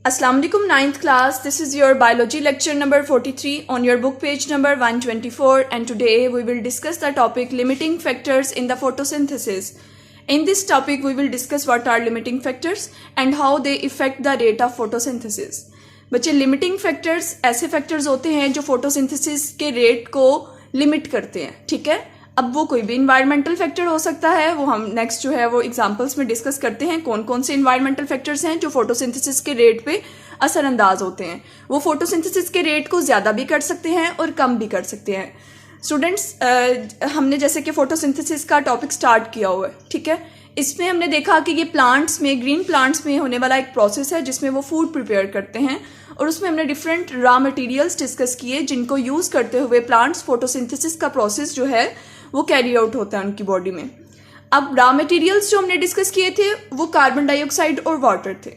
Assalamu alaikum, 9th class. This is your biology lecture number 43 on your book page number 124, and today we will discuss the topic limiting factors in the photosynthesis. In this topic we will discuss what are limiting factors and how they affect the rate of photosynthesis. बच्चे limiting factors ऐसे factors होते हैं जो photosynthesis के rate को limit करते हैं, ठीक है। अब वो कोई भी इन्वायरमेंटल फैक्टर हो सकता है, वो हम नेक्स्ट जो है वो एग्जांपल्स में डिस्कस करते हैं कौन कौन से इन्वायरमेंटल फैक्टर्स हैं जो फोटोसिंथेसिस के रेट पे असरअंदाज होते हैं। वो फोटोसिंथेसिस के रेट को ज़्यादा भी कर सकते हैं और कम भी कर सकते हैं। स्टूडेंट्स, हमने जैसे कि फोटोसिंथेसिस का टॉपिक स्टार्ट किया हुआ है, ठीक है। इसमें हमने देखा कि ये प्लांट्स में, ग्रीन प्लांट्स में होने वाला एक प्रोसेस है जिसमें वो फूड प्रिपेयर करते हैं, और उसमें हमने डिफरेंट रॉ मटेरियल्स डिस्कस किए जिनको यूज़ करते हुए प्लांट्स फोटोसिंथेसिस का प्रोसेस जो है वो कैरी आउट होता है उनकी बॉडी में। अब रॉ मटेरियल्स जो हमने डिस्कस किए थे वो कार्बन डाइऑक्साइड और वाटर थे।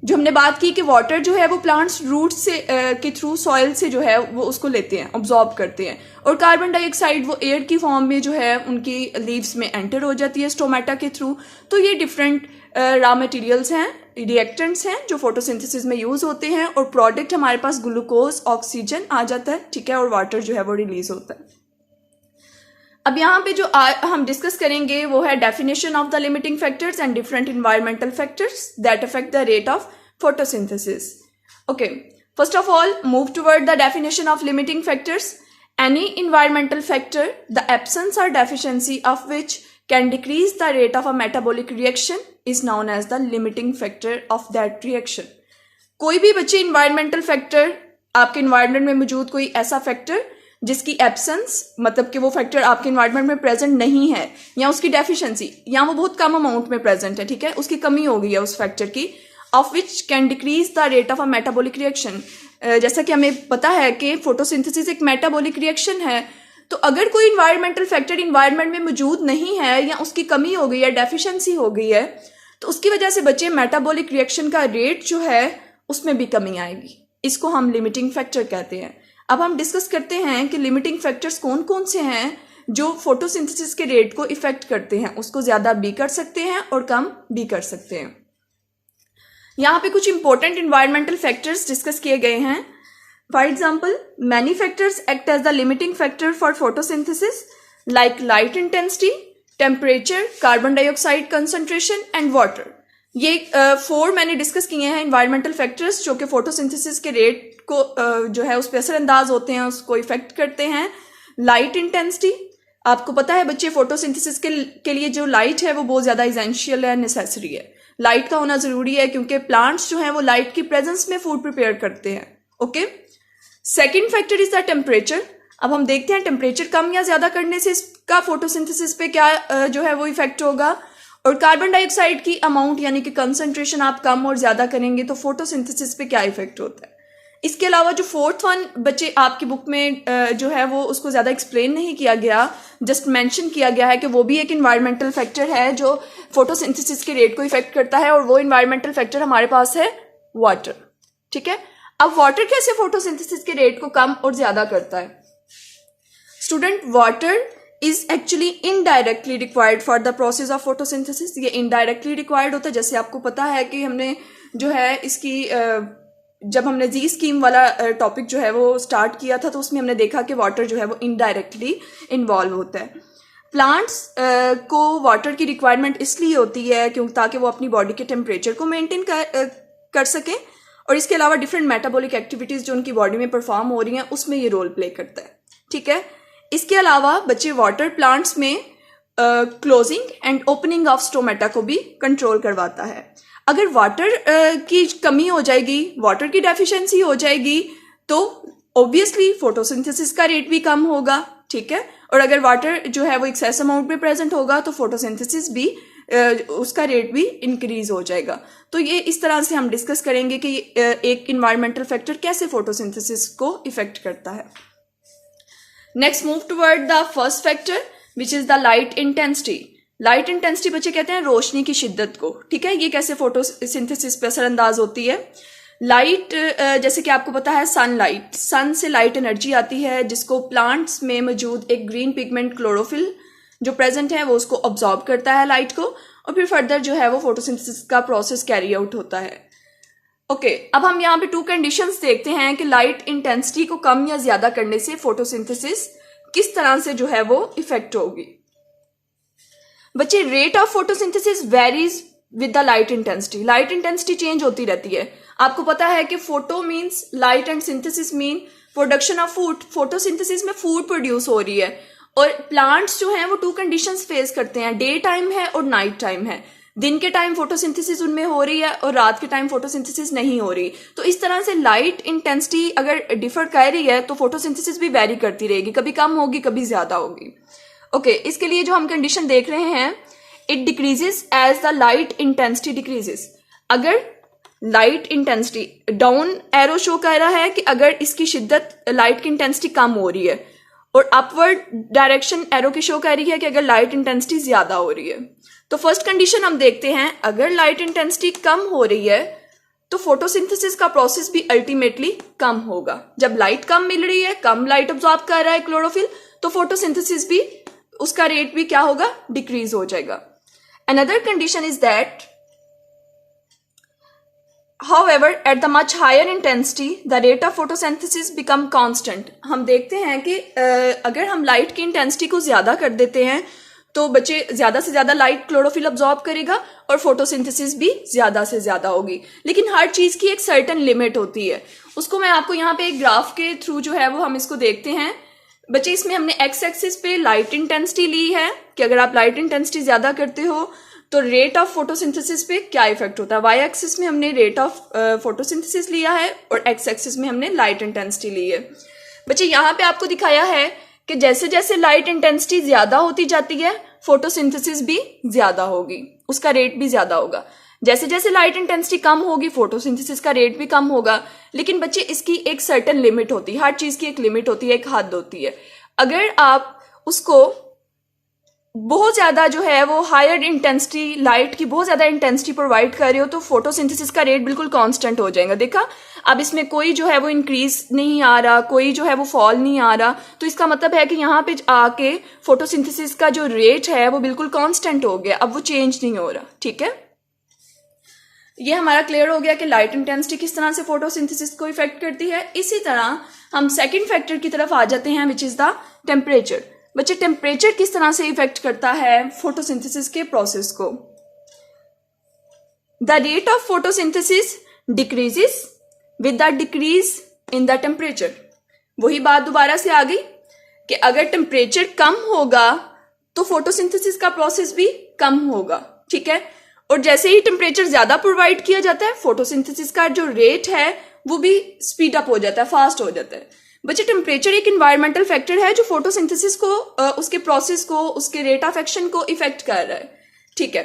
जो हमने बात की कि वाटर जो है वो प्लांट्स रूट से के थ्रू सॉइल से जो है वो उसको लेते हैं, ऑब्जॉर्ब करते हैं, और कार्बन डाइऑक्साइड वो एयर की फॉर्म में जो है उनकी लीव्स में एंटर हो जाती है स्टोमेटा के थ्रू। तो ये डिफरेंट रॉ मटेरियल्स हैं, रिएक्टेंट्स हैं जो फोटोसिंथेसिस में यूज होते हैं, और प्रोडक्ट हमारे पास ग्लूकोज, ऑक्सीजन आ जाता है, ठीक है, और वाटर जो है वो रिलीज होता है। अब यहाँ पे जो हम डिस्कस करेंगे वो है definition of the limiting factors and different environmental factors that affect the rate of photosynthesis. Okay, first of all, move toward the definition of limiting factors. Any environmental factor, the absence or deficiency of which can decrease the rate of a metabolic reaction is known as the limiting factor of that reaction. कोई भी बच्चे environmental factor, आपके environment में मौजूद कोई ऐसा factor जिसकी absence, मतलब कि वो फैक्टर आपके इन्वायरमेंट में प्रेजेंट नहीं है, या उसकी डेफिशिएंसी, या वो बहुत कम अमाउंट में प्रेजेंट है, ठीक है, उसकी कमी हो गई है उस फैक्टर की, of which can decrease the rate of a metabolic reaction. जैसा कि हमें पता है कि फोटोसिंथेसिस एक मेटाबॉलिक रिएक्शन है, तो अगर कोई इन्वायरमेंटल फैक्टर इन्वायरमेंट में मौजूद नहीं है या उसकी कमी हो गई है, डेफिशिएंसी हो गई है, तो उसकी वजह से बच्चे मेटाबॉलिक रिएक्शन का रेट जो है उसमें भी कमी आएगी। इसको हम लिमिटिंग फैक्टर कहते हैं। अब हम डिस्कस करते हैं कि लिमिटिंग फैक्टर्स कौन कौन से हैं जो फोटोसिंथेसिस के रेट को इफेक्ट करते हैं, उसको ज्यादा भी कर सकते हैं और कम भी कर सकते हैं। यहाँ पे कुछ इंपॉर्टेंट इन्वायरमेंटल फैक्टर्स डिस्कस किए गए हैं। For example, many factors act as the limiting factor for photosynthesis like light intensity, temperature, carbon dioxide concentration and water. ये 4 मैंने डिस्कस किए हैं इन्वायरमेंटल फैक्टर्स जो कि फोटोसिंथेसिस के रेट को जो है उस पर असरअंदाज होते हैं, उसको इफेक्ट करते हैं। लाइट इंटेंसिटी, आपको पता है बच्चे फोटोसिंथेसिस के लिए जो लाइट है वो बहुत ज़्यादा इसेंशियल है, नेसेसरी है, लाइट का होना ज़रूरी है, क्योंकि प्लांट्स जो हैं वो लाइट की प्रेजेंस में फूड प्रिपेयर करते हैं। Okay, second factor is the temperature. अब हम देखते हैं टेम्परेचर कम या ज़्यादा करने से इसका फोटोसिंथेसिस पे क्या जो है वो इफेक्ट होगा। और कार्बन डाइऑक्साइड की अमाउंट यानी कि कंसंट्रेशन आप कम और ज़्यादा करेंगे तो फोटोसिंथेसिस पे क्या इफेक्ट होता है। इसके अलावा जो फोर्थ वन बच्चे आपकी बुक में जो है वो उसको ज़्यादा एक्सप्लेन नहीं किया गया, जस्ट मेंशन किया गया है कि वो भी एक इन्वायरमेंटल फैक्टर है जो फोटोसिंथेसिस के रेट को इफेक्ट करता है, और वो इन्वायरमेंटल फैक्टर हमारे पास है वाटर, ठीक है। अब वाटर कैसे फोटोसिंथेसिस के रेट को कम और ज़्यादा करता है। Student, water is actually indirectly required for the process of photosynthesis. ये इनडायरेक्टली रिक्वायर्ड होता है। जैसे आपको पता है कि हमने जो है इसकी जब हमने जी स्कीम वाला टॉपिक जो है वो स्टार्ट किया था तो उसमें हमने देखा कि वाटर जो है वो इनडायरेक्टली इन्वॉल्व होता है। प्लांट्स को वाटर की रिक्वायरमेंट इसलिए होती है क्योंकि ताकि वो अपनी बॉडी के टेम्परेचर को मेंटेन कर सकें, और इसके अलावा डिफरेंट मेटाबॉलिक एक्टिविटीज़ जो उनकी बॉडी में परफॉर्म हो रही हैं उसमें ये रोल प्ले करता है, ठीक है। इसके अलावा बच्चे वाटर प्लांट्स में closing and opening of stomata को भी कंट्रोल करवाता है। अगर वाटर की कमी हो जाएगी, वाटर की डेफिशिएंसी हो जाएगी, तो ऑब्वियसली फोटोसिंथेसिस का रेट भी कम होगा, ठीक है। और अगर वाटर जो है वो एक्सेस अमाउंट में प्रेजेंट होगा तो फोटोसिंथेसिस भी उसका रेट भी इंक्रीज हो जाएगा। तो ये इस तरह से हम डिस्कस करेंगे कि एक इन्वायरमेंटल फैक्टर कैसे फोटोसिंथेसिस को इफेक्ट करता है। Next, move toward the first factor which is the light intensity. Light intensity बच्चे कहते हैं रोशनी की शिद्दत को, ठीक है। ये कैसे फोटोसिंथेसिस पे असरअंदाज होती है। लाइट, जैसे कि आपको पता है सनलाइट, सन से लाइट एनर्जी आती है जिसको प्लांट्स में मौजूद एक ग्रीन पिगमेंट क्लोरोफिल जो प्रेजेंट है वो उसको ऑब्जॉर्ब करता है लाइट को, और फिर फर्दर जो है वो फोटोसिंथेसिस का प्रोसेस कैरी आउट होता है। ओके, अब हम यहाँ पे टू कंडीशंस देखते हैं कि लाइट इंटेंसिटी को कम या ज्यादा करने से फोटोसिंथेसिस किस तरह से जो है वो इफेक्ट होगी। बच्चे, rate of photosynthesis varies with the light intensity. Light intensity change होती रहती है। आपको पता है कि photo means light and synthesis mean production of food. Photosynthesis में फूड प्रोड्यूस हो रही है और प्लांट्स जो हैं वो टू कंडीशंस फेस करते हैं, डे टाइम है और नाइट टाइम है। दिन के टाइम फोटोसिंथेसिस उनमें हो रही है और रात के टाइम फोटोसिंथेसिस नहीं हो रही। तो इस तरह से लाइट इंटेंसिटी अगर डिफर कर रही है तो फोटोसिंथेसिस भी वेरी करती रहेगी, कभी कम होगी कभी ज्यादा होगी। ओके, इसके लिए जो हम कंडीशन देख रहे हैं, it decreases as the light intensity decreases. अगर light intensity down arrow show कर रहा है कि अगर इसकी शिद्दत लाइट की इंटेंसिटी कम हो रही है, और अपवर्ड डायरेक्शन एरो की शो कर रही है कि अगर लाइट इंटेंसिटी ज्यादा हो रही है। तो फर्स्ट कंडीशन हम देखते हैं, अगर लाइट इंटेंसिटी कम हो रही है तो फोटोसिंथेसिस का प्रोसेस भी अल्टीमेटली कम होगा। जब लाइट कम मिल रही है, कम लाइट ऑब्जॉर्ब कर रहा है क्लोरोफिल, तो फोटोसिंथेसिस भी उसका रेट भी क्या होगा, डिक्रीज हो जाएगा। Another condition is that however at the much higher intensity the rate of photosynthesis become constant। हम देखते हैं कि अगर हम लाइट की इंटेंसिटी को ज्यादा कर देते हैं तो बच्चे ज्यादा से ज्यादा लाइट क्लोरोफिल अब्सॉर्ब करेगा और फोटोसिंथेसिस भी ज्यादा से ज्यादा होगी। लेकिन हर चीज की एक सर्टेन लिमिट होती है। उसको मैं आपको यहाँ पे एक ग्राफ के थ्रू जो है वो हम इसको देखते हैं। बच्चे, इसमें हमने एक्स एक्सिस पे लाइट इंटेंसिटी ली है कि अगर आप लाइट इंटेंसिटी ज्यादा करते हो तो रेट ऑफ फोटोसिंथेसिस पे क्या इफेक्ट होता है। वाई एक्सिस में हमने रेट ऑफ फोटोसिंथेसिस लिया है और एक्स एक्सिस में हमने लाइट इंटेंसिटी ली है। बच्चे, यहाँ पे आपको दिखाया है कि जैसे जैसे लाइट इंटेंसिटी ज्यादा होती जाती है फोटोसिंथेसिस भी ज्यादा होगी, उसका रेट भी ज्यादा होगा। जैसे जैसे लाइट इंटेंसिटी कम होगी फोटोसिंथेसिस का रेट भी कम होगा। लेकिन बच्चे, इसकी एक सर्टेन लिमिट होती है, हर चीज की एक लिमिट होती है, एक हद होती है। अगर आप उसको बहुत ज्यादा जो है वो हायर इंटेंसिटी, लाइट की बहुत ज्यादा इंटेंसिटी प्रोवाइड कर रहे हो तो फोटोसिंथेसिस का रेट बिल्कुल कांस्टेंट हो जाएगा। देखा, अब इसमें कोई जो है वो इंक्रीज नहीं आ रहा, कोई जो है वो फॉल नहीं आ रहा। तो इसका मतलब है कि यहाँ पे आके फोटोसिंथेसिस का जो रेट है वो बिल्कुल कांस्टेंट हो गया, अब वो चेंज नहीं हो रहा। ठीक है, ये हमारा क्लियर हो गया कि लाइट इंटेंसिटी किस तरह से फोटोसिंथेसिस को इफेक्ट करती है। इसी तरह हम सेकेंड फैक्टर की तरफ आ जाते हैं, विच इज द टेम्परेचर। बच्चे, टेम्परेचर किस तरह से इफेक्ट करता है फोटोसिंथेसिस के प्रोसेस को। The rate of photosynthesis decreases with the decrease in the temperature. वही बात दोबारा से आ गई कि अगर टेम्परेचर कम होगा तो फोटोसिंथेसिस का प्रोसेस भी कम होगा। ठीक है, और जैसे ही टेम्परेचर ज्यादा प्रोवाइड किया जाता है फोटोसिंथेसिस का जो रेट है वो भी स्पीड अप हो जाता है, फास्ट हो जाता है। बच्चे, टेम्परेचर एक इन्वायरमेंटल फैक्टर है जो फोटोसिंथेसिस को, उसके प्रोसेस को, उसके रेट ऑफ एक्शन को इफेक्ट कर रहा है। ठीक है,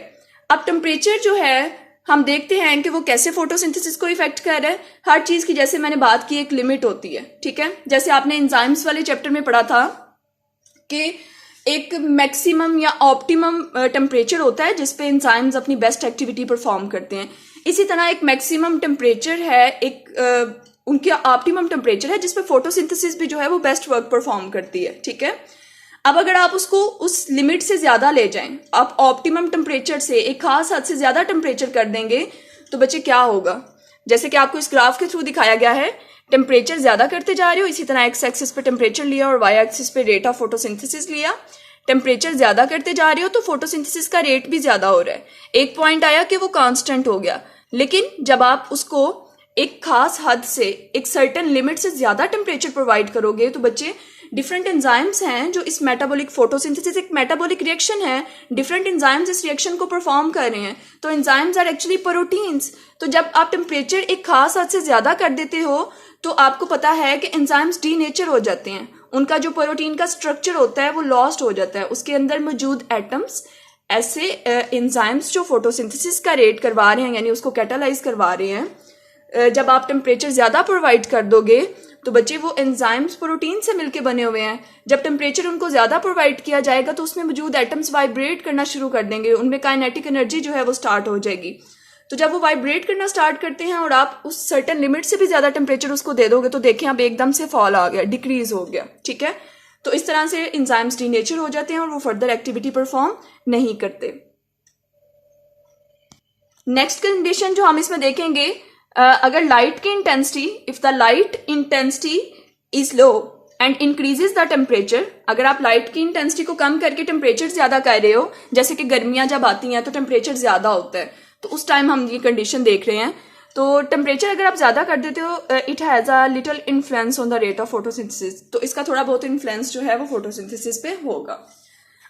अब टेम्परेचर जो है हम देखते हैं कि वो कैसे फोटोसिंथेसिस को इफेक्ट कर रहा है। हर चीज की, जैसे मैंने बात की, एक लिमिट होती है। ठीक है, जैसे आपने एंजाइम्स वाले चैप्टर में पढ़ा था कि एक मैक्सिमम या ऑप्टिमम टेम्परेचर होता है जिसपे एंजाइम्स अपनी बेस्ट एक्टिविटी परफॉर्म करते हैं। इसी तरह एक मैक्सिमम टेम्परेचर है, एक उनका ऑप्टिमम टेम्परेचर है जिसपे फोटोसिंथेसिस भी जो है वो बेस्ट वर्क परफॉर्म करती है। ठीक है, अब अगर आप उसको उस लिमिट से ज्यादा ले जाएं, आप ऑप्टिमम टेम्परेचर से एक खास हद से ज्यादा टेम्परेचर कर देंगे तो बच्चे क्या होगा, जैसे कि आपको इस ग्राफ के थ्रू दिखाया गया है, टेम्परेचर ज्यादा करते जा रहे हो, इसी तरह एक्स एक्सिस पे टेम्परेचर लिया और वाई एक्सिस पे रेट ऑफ फोटोसिंथेसिस लिया। टेम्परेचर ज्यादा करते जा रहे हो तो फोटोसिंथेसिस का रेट भी ज्यादा हो रहा है। एक पॉइंट आया कि वो कांस्टेंट हो गया, लेकिन जब आप उसको एक खास हद से, एक सर्टेन लिमिट से ज्यादा टेम्परेचर प्रोवाइड करोगे तो बच्चे डिफरेंट एंजाइम्स हैं जो इस मेटाबॉलिक, फोटोसिंथेसिस एक मेटाबॉलिक रिएक्शन है, डिफरेंट एंजाइम्स इस रिएक्शन को परफॉर्म कर रहे हैं। तो एंजाइम्स आर एक्चुअली प्रोटीन्स। तो जब आप टेम्परेचर एक खास हद से ज्यादा कर देते हो तो आपको पता है कि एंजाइम्स डीनेचर हो जाते हैं, उनका जो प्रोटीन का स्ट्रक्चर होता है वो लॉस्ट हो जाता है, उसके अंदर मौजूद एटम्स। ऐसे एंजाइम्स जो फोटोसिंथेसिस का रेट करवा रहे हैं, यानी उसको कैटालाइज करवा रहे हैं, जब आप टेम्परेचर ज्यादा प्रोवाइड कर दोगे तो बच्चे वो एंजाइम्स प्रोटीन से मिलके बने हुए हैं। जब टेम्परेचर उनको ज्यादा प्रोवाइड किया जाएगा तो उसमें मौजूद एटम्स वाइब्रेट करना शुरू कर देंगे, उनमें काइनेटिक एनर्जी जो है वो स्टार्ट हो जाएगी। तो जब वो वाइब्रेट करना स्टार्ट करते हैं और आप उस सर्टेन लिमिट से भी ज्यादा टेम्परेचर उसको दे दोगे तो देखें अब एकदम से फॉल आ गया, डिक्रीज हो गया। ठीक है, तो इस तरह से एंजाइम्स डीनेचर हो जाते हैं और वो फर्दर एक्टिविटी परफॉर्म नहीं करते। नेक्स्ट कंडीशन जो हम इसमें देखेंगे, अगर लाइट की intensity, if the light intensity is low and increases the temperature, अगर आप लाइट की इंटेंसिटी को कम करके टेम्परेचर ज्यादा कर रहे हो, जैसे कि गर्मियां जब आती हैं तो टेम्परेचर ज्यादा होता है, तो उस टाइम हम ये कंडीशन देख रहे हैं। तो टेम्परेचर अगर आप ज्यादा कर देते हो, it has a little influence on the rate of photosynthesis, तो इसका थोड़ा बहुत इन्फ्लुएंस जो है वो फोटोसिंथेसिस पे होगा।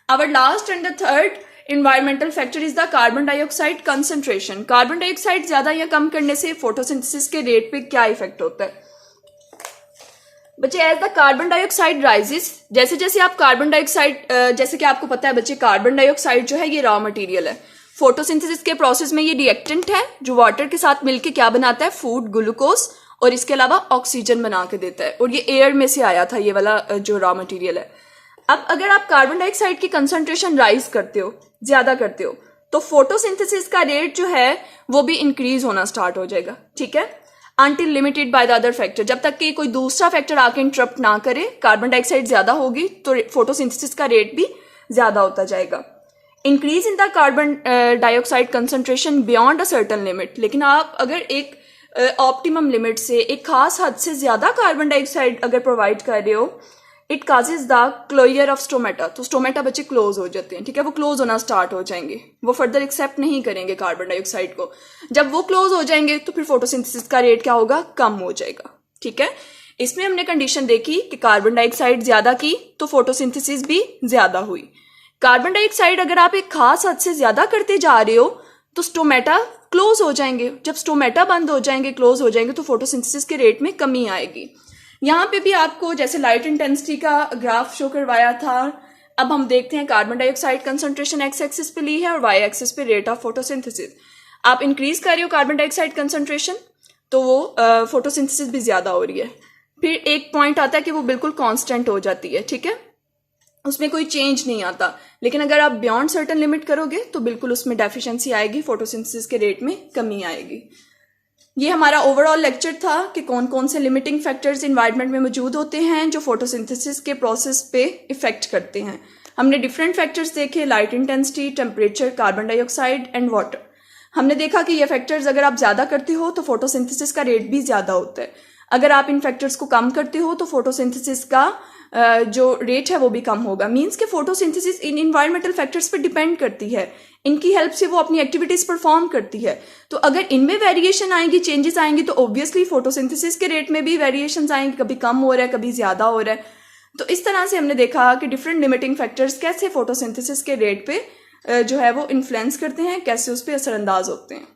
Our last and the third environmental factor is the carbon dioxide concentration. Carbon dioxide ज्यादा या कम करने से फोटोसिंथेसिस के रेट पे क्या इफेक्ट होता है बच्चे? As the carbon dioxide rises, जैसे जैसे आप कार्बन डाइऑक्साइड, जैसे कि आपको पता है बच्चे, कार्बन डाइऑक्साइड जो है ये रॉ मटेरियल है। फोटोसिंथेसिस के प्रोसेस में ये रिएक्टेंट है जो वाटर के साथ मिलकर क्या बनाता है, फूड, ग्लूकोज और इसके अलावा ऑक्सीजन बना के देता है, और ये एयर में से आया था ये वाला जो रॉ मटेरियल है। अब अगर आप कार्बन डाइऑक्साइड की कंसंट्रेशन राइज करते हो, ज्यादा करते हो, तो फोटोसिंथेसिस का रेट जो है वो भी इंक्रीज होना स्टार्ट हो जाएगा, ठीक है, until limited by the other factor, जब तक कि कोई दूसरा फैक्टर आके इंटरप्ट ना करे। कार्बन डाइऑक्साइड ज्यादा होगी तो फोटोसिंथेसिस का रेट भी ज्यादा होता जाएगा। Increase in the carbon dioxide concentration beyond a certain limit, लेकिन आप अगर एक ऑप्टिमम लिमिट से, एक खास हद से ज्यादा कार्बन डाइऑक्साइड अगर प्रोवाइड कर रहे हो, it causes the closure of stomata, तो स्टोमेटा बच्चे क्लोज हो जाते हैं, ठीक है, वो क्लोज होना स्टार्ट हो जाएंगे, वो फर्दर एक्सेप्ट नहीं करेंगे कार्बन डाइऑक्साइड को। जब वो क्लोज हो जाएंगे तो फिर फोटोसिंथेसिस का रेट क्या होगा, कम हो जाएगा, ठीक है। इसमें हमने कंडीशन देखी कि कार्बन डाइऑक्साइड ज्यादा की तो फोटोसिंथेसिस भी ज्यादा हुई। कार्बन डाइऑक्साइड अगर आप एक खास हद से ज्यादा करते जा रहे हो तो स्टोमेटा क्लोज हो जाएंगे, जब स्टोमेटा बंद हो जाएंगे, क्लोज हो जाएंगे, तो फोटोसिंथेसिस के रेट में कमी आएगी। यहाँ पे भी आपको जैसे लाइट इंटेंसिटी का ग्राफ शो करवाया था, अब हम देखते हैं carbon dioxide concentration x axis पे ली है और वाई एक्सिस पे रेट ऑफ फोटोसिंथेसिस। आप इंक्रीज कर रहे हो कार्बन डाइऑक्साइड कंसंट्रेशन तो वो फोटोसिंथेसिस भी ज्यादा हो रही है। फिर एक पॉइंट आता है कि वो बिल्कुल कांस्टेंट हो जाती है, ठीक है, उसमें कोई चेंज नहीं आता। लेकिन अगर आप बियॉन्ड सर्टेन लिमिट करोगे तो बिल्कुल उसमें डेफिशिएंसी आएगी, फोटोसिंथेसिस के रेट में कमी आएगी। ये हमारा ओवरऑल लेक्चर था कि कौन कौन से लिमिटिंग फैक्टर्स एनवायरनमेंट में मौजूद होते हैं जो फोटोसिंथेसिस के प्रोसेस पे इफेक्ट करते हैं। हमने डिफरेंट फैक्टर्स देखे, light intensity, temperature, carbon dioxide and water. हमने देखा कि ये फैक्टर्स अगर आप ज्यादा करते हो तो फोटोसिंथेसिस का रेट भी ज्यादा होता है, अगर आप इन फैक्टर्स को कम करते हो तो फोटोसिंथेसिस का जो रेट है वो भी कम होगा। मीन्स के फोटोसिंथेसिस इन इन्वायरमेंटल फैक्टर्स पर डिपेंड करती है, इनकी हेल्प से वो अपनी एक्टिविटीज परफॉर्म करती है। तो अगर इनमें वेरिएशन आएंगी, चेंजेस आएंगी, तो ऑब्वियसली फोटोसिंथेसिस के रेट में भी वेरिएशंस आएंगे, कभी कम हो रहा है, कभी ज्यादा हो रहा है। तो इस तरह से हमने देखा कि डिफरेंट लिमिटिंग फैक्टर्स कैसे फोटोसिंथेसिस के रेट पे जो है वो इन्फ्लुएंस करते हैं, कैसे उस पर असरअंदाज होते हैं।